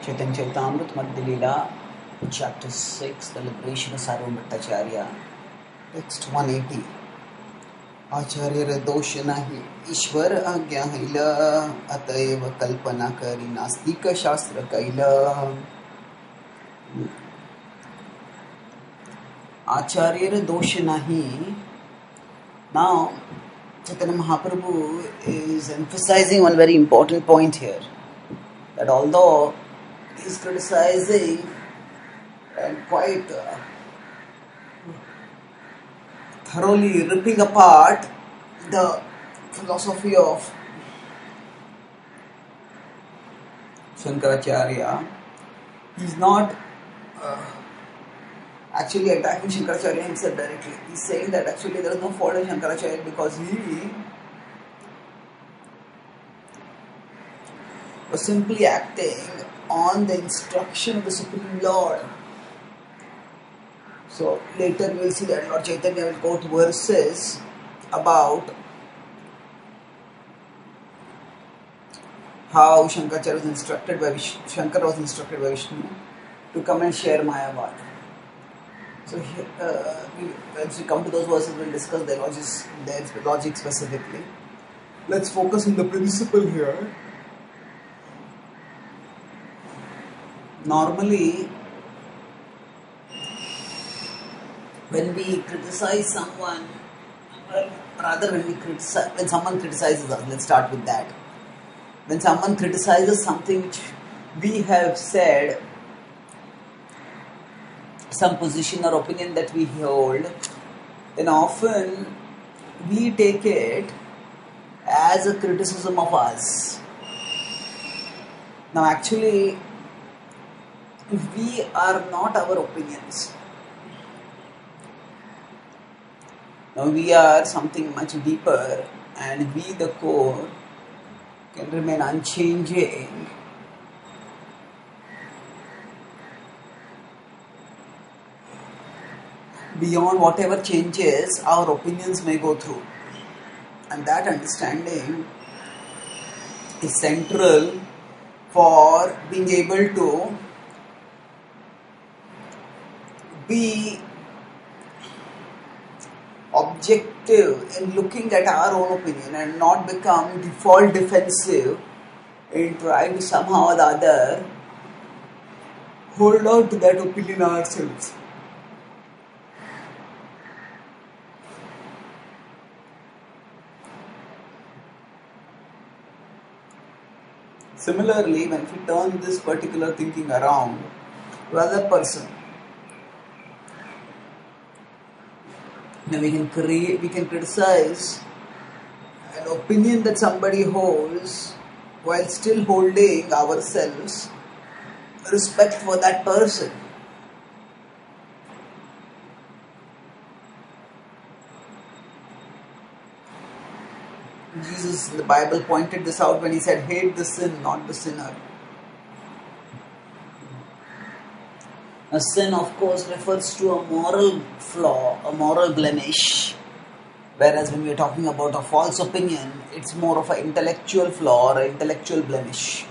Chaitanya Charitamrita Madhya Leela, Chapter 6, The Liberation of Sarvamrittacharya. Text 180. आचार्य दोष नाही ईश्वर आज्ञा hell अतएव कल्पना करी नास्तिक शास्त्र कैल आचार्य दोष नाही. Now Chaitanya Mahaprabhu is emphasizing one very important point here, that although he is criticizing and quite thoroughly ripping apart the philosophy of Shankaracharya, he is not actually attacking Shankaracharya himself directly. He is saying that actually there is no fault in Shankaracharya because he was simply acting on the instruction of the Supreme Lord. So later we will see that Lord Chaitanya will quote verses about how Shankara was instructed by Vishnu to come and share Mayavad. So once we come to those verses, we will discuss their logic specifically. Let's focus on the principle here. Normally, when we criticize someone, when someone criticizes us, let's start with that. When someone criticizes something which we have said, some position or opinion that we hold, then often we take it as a criticism of us. Now actually, if we are not our opinions, now we are something much deeper, and we, the core, can remain unchanging. Beyond whatever changes our opinions may go through. And that understanding is central for being able to be objective in looking at our own opinion and not become default defensive in trying to somehow or the other hold on to that opinion ourselves. Similarly, when we turn this particular thinking around to another person, now we can criticize an opinion that somebody holds while still holding ourselves respect for that person. Jesus in the Bible pointed this out when he said, hate the sin, not the sinner. A sin, of course, refers to a moral flaw, a moral blemish. Whereas when we are talking about a false opinion, it's more of an intellectual flaw or an intellectual blemish.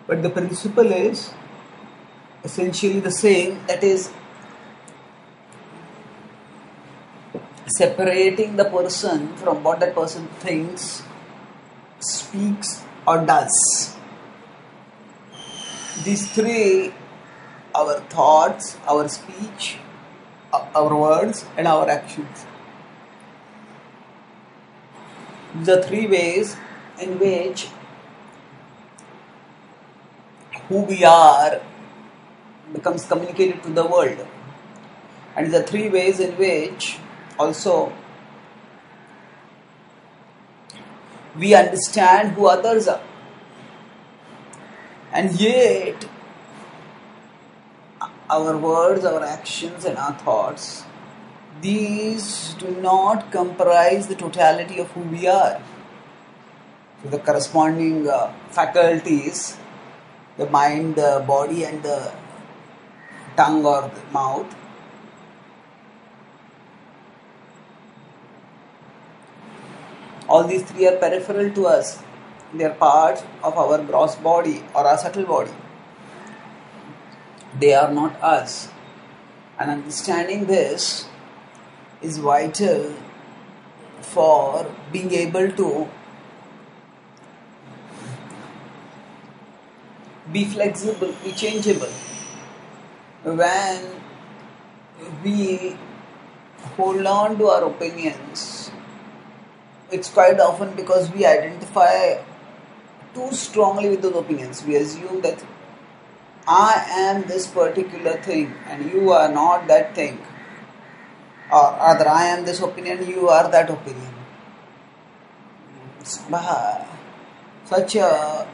But the principle is essentially the same, that is, separating the person from what that person thinks, speaks or does. These three, our thoughts, our speech, our words and our actions. The three ways in which who we are becomes communicated to the world, and the three ways in which also we understand who others are. And yet our words, our actions and our thoughts, these do not comprise the totality of who we are. So the corresponding faculties, the mind, the body and the tongue or the mouth, all these three are peripheral to us. They are part of our gross body or our subtle body. They are not us. And understanding this is vital for being able to be flexible, be changeable. When we hold on to our opinions, it's quite often because we identify too strongly with those opinions. We assume that I am this particular thing and you are not that thing. Or rather, I am this opinion, you are that opinion. It's such a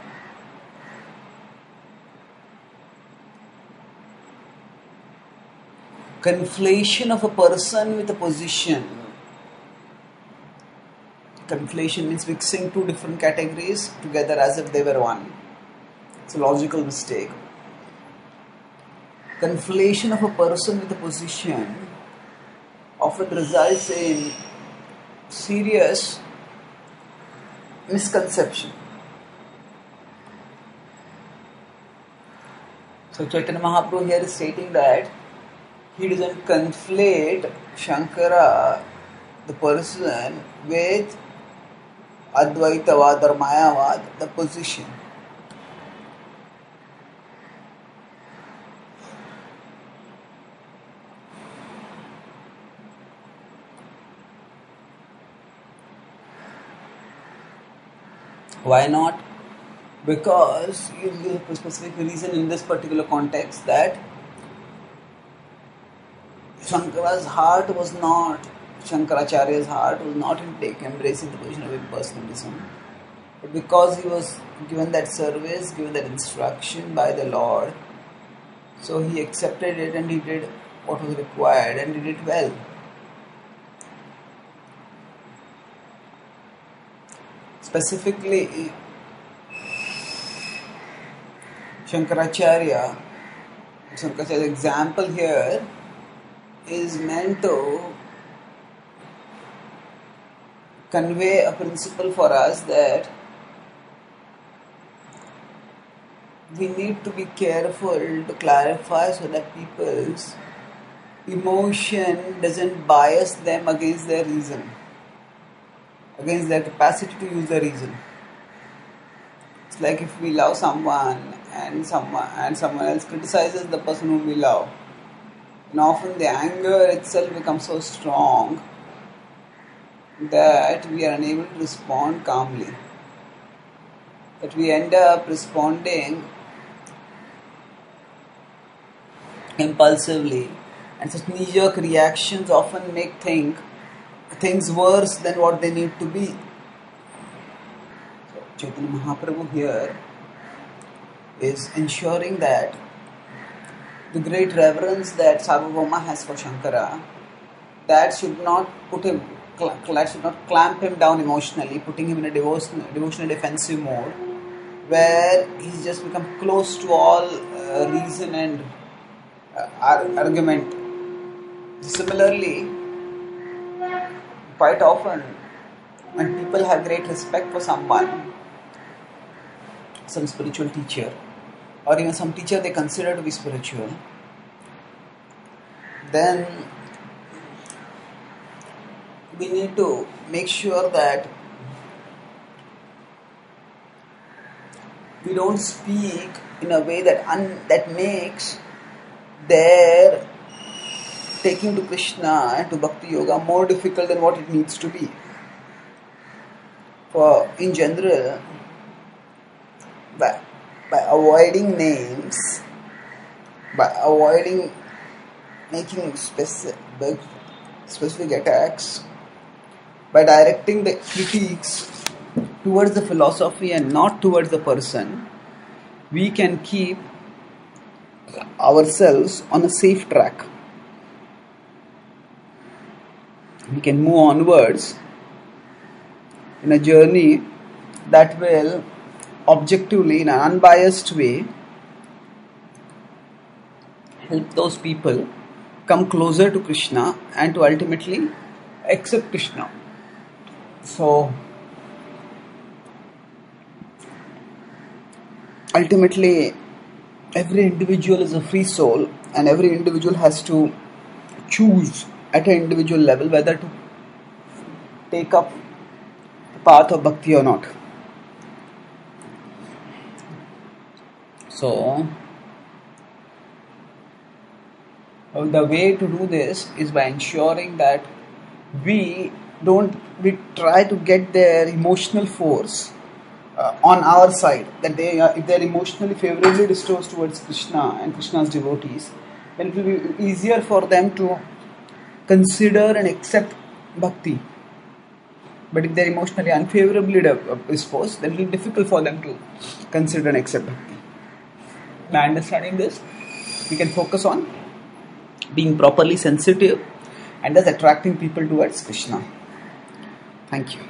conflation of a person with a position. Conflation means mixing two different categories together as if they were one. It's a logical mistake. Conflation of a person with a position often results in serious misconception. So Chaitanya Mahaprabhu here is stating that he doesn't conflate Shankara, the person, with Advaitavad or Mayavad, the position. Why not? Because you give a specific reason in this particular context that Shankaracharya's heart was not embracing the position of impersonalism. But because he was given that service, given that instruction by the Lord, so he accepted it and he did what was required and did it well. Specifically, Shankaracharya's example here is meant to convey a principle for us that we need to be careful to clarify so that people's emotion doesn't bias them against their reason, against their capacity to use their reason. It's like if we love someone and someone else criticizes the person whom we love, and often the anger itself becomes so strong that we are unable to respond calmly, that we end up responding impulsively, and such knee-jerk reactions often make things worse than what they need to be. So Chaitanya Mahaprabhu here is ensuring that the great reverence that Sarvabhauma has for Shankara, that should not clamp him down emotionally, putting him in a devotional defensive mode, where he's just become close to all reason and argument. Similarly, quite often when people have great respect for someone, some spiritual teacher, or even some teacher they consider to be spiritual, then we need to make sure that we don't speak in a way that makes their taking to Krishna and to Bhakti Yoga more difficult than what it needs to be. For in general, by avoiding names, by avoiding making specific attacks, by directing the critiques towards the philosophy and not towards the person, we can keep ourselves on a safe track. We can move onwards in a journey that will objectively, in an unbiased way, help those people come closer to Krishna and to ultimately accept Krishna. So, ultimately, every individual is a free soul, and every individual has to choose at an individual level whether to take up the path of bhakti or not. So, the way to do this is by ensuring that we try to get their emotional force on our side, that if they are emotionally favorably disposed towards Krishna and Krishna's devotees, then it will be easier for them to consider and accept bhakti. But if they are emotionally unfavorably disposed, then it will be difficult for them to consider and accept bhakti. By understanding this, we can focus on being properly sensitive and thus attracting people towards Krishna. Thank you.